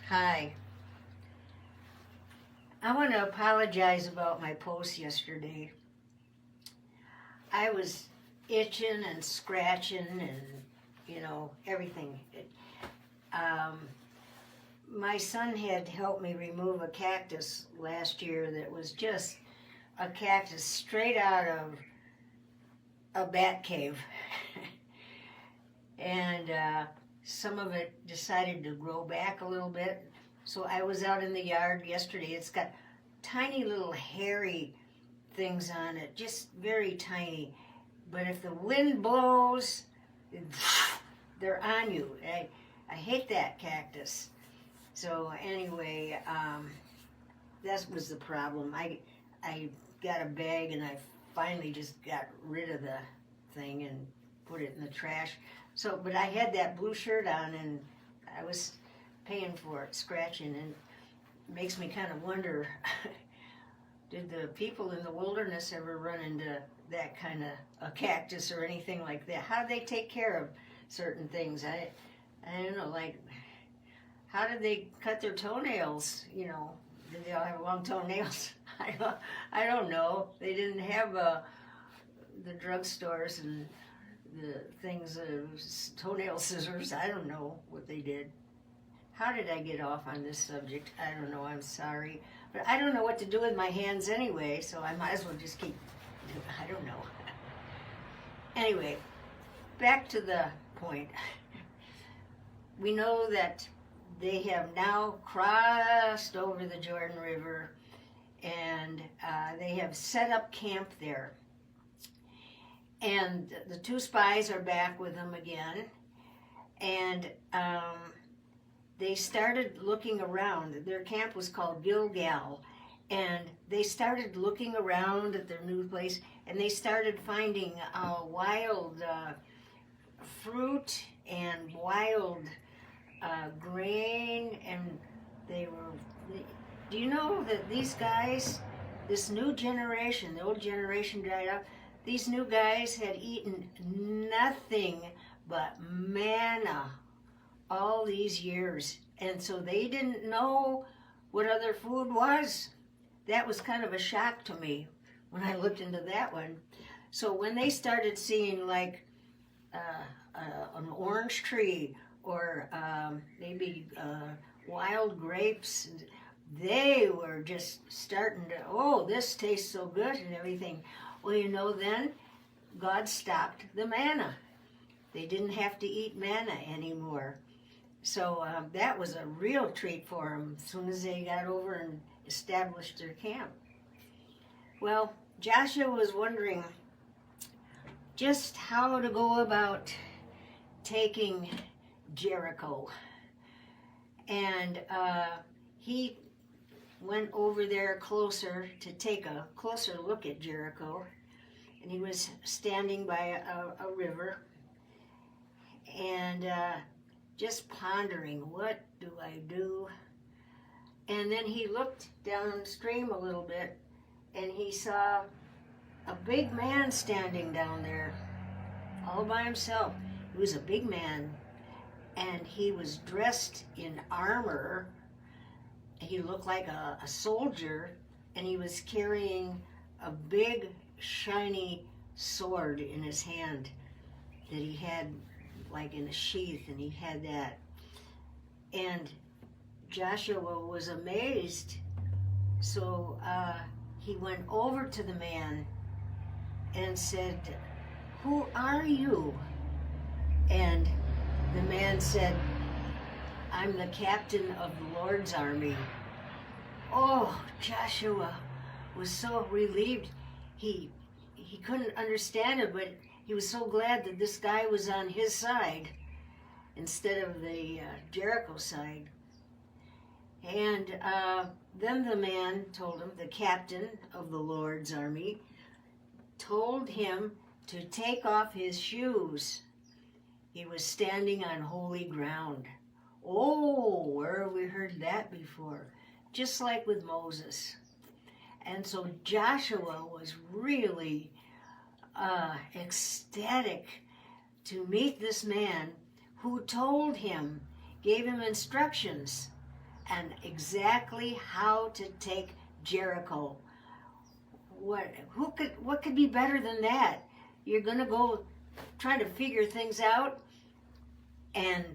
Hi. I want to apologize about my post yesterday. I was itching and scratching and, everything. Um, my son had helped me remove a cactus last year that was just a cactus straight out of a bat cave. and some of it decided to grow back a little bit. So I was out in the yard yesterday. It's got tiny little hairy things on it, just very tiny. But if the wind blows, they're on you. I hate that cactus. So anyway, that was the problem. I got a bag and I finally just got rid of the thing and put it in the trash. So, but I had that blue shirt on and I was paying for it, scratching, and it makes me kind of wonder, did the people in the wilderness ever run into that kind of a cactus or anything like that? How do they take care of certain things? I don't know, like, how did they cut their toenails? Did they all have long toenails? I don't know. They didn't have the drugstores and the things, toenail scissors. I don't know what they did. How did I get off on this subject? I don't know. I'm sorry. But I don't know what to do with my hands anyway, so I might as well just keep, I don't know. Anyway, back to the point. We know that they have now crossed over the Jordan River and they have set up camp there. And the two spies are back with them again. And they started looking around. Their camp was called Gilgal. And they started looking around at their new place. And they started finding wild fruit and wild grain. And do you know that these guys, this new generation, the old generation died out, these new guys had eaten nothing but manna all these years. And so they didn't know what other food was. That was kind of a shock to me when I looked into that one. So when they started seeing like an orange tree or maybe wild grapes, they were just starting to, oh, this tastes so good and everything. Well, then God stopped the manna. They didn't have to eat manna anymore. So that was a real treat for them as soon as they got over and established their camp. Well, Joshua was wondering just how to go about taking Jericho. And he went over there closer to take a closer look at Jericho. And he was standing by a river and just pondering, what do I do? And then he looked downstream a little bit and he saw a big man standing down there all by himself. He was a big man and he was dressed in armor. He looked like a soldier and he was carrying a big shiny sword in his hand that he had like in a sheath, and he had that. And Joshua was amazed. So he went over to the man and said, "Who are you?" And the man said, "I'm the captain of the Lord's army." Oh, Joshua was so relieved. He couldn't understand it, but he was so glad that this guy was on his side instead of the Jericho side. And then the man told him, the captain of the Lord's army, told him to take off his shoes. He was standing on holy ground. Oh, where have we heard that before? Just like with Moses. And so Joshua was really ecstatic to meet this man who told him, gave him instructions and exactly how to take Jericho. What could be better than that? You're gonna go try to figure things out, and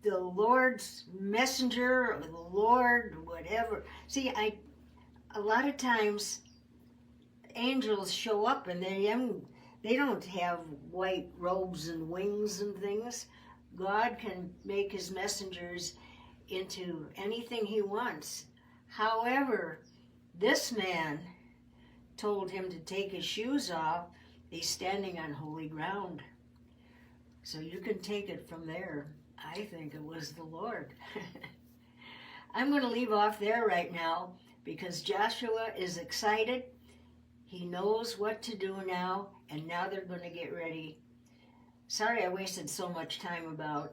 the Lord's messenger, or the Lord, whatever. See, a lot of times angels show up and they don't have white robes and wings and things. God can make his messengers into anything he wants. However, this man told him to take his shoes off. He's standing on holy ground. So you can take it from there. I think it was the Lord. I'm going to leave off there right now because Joshua is excited. He knows what to do now, and now they're going to get ready. Sorry I wasted so much time about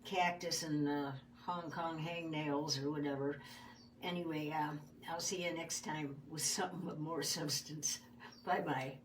cactus and Hong Kong hangnails or whatever. Anyway, I'll see you next time with something with more substance. Bye-bye.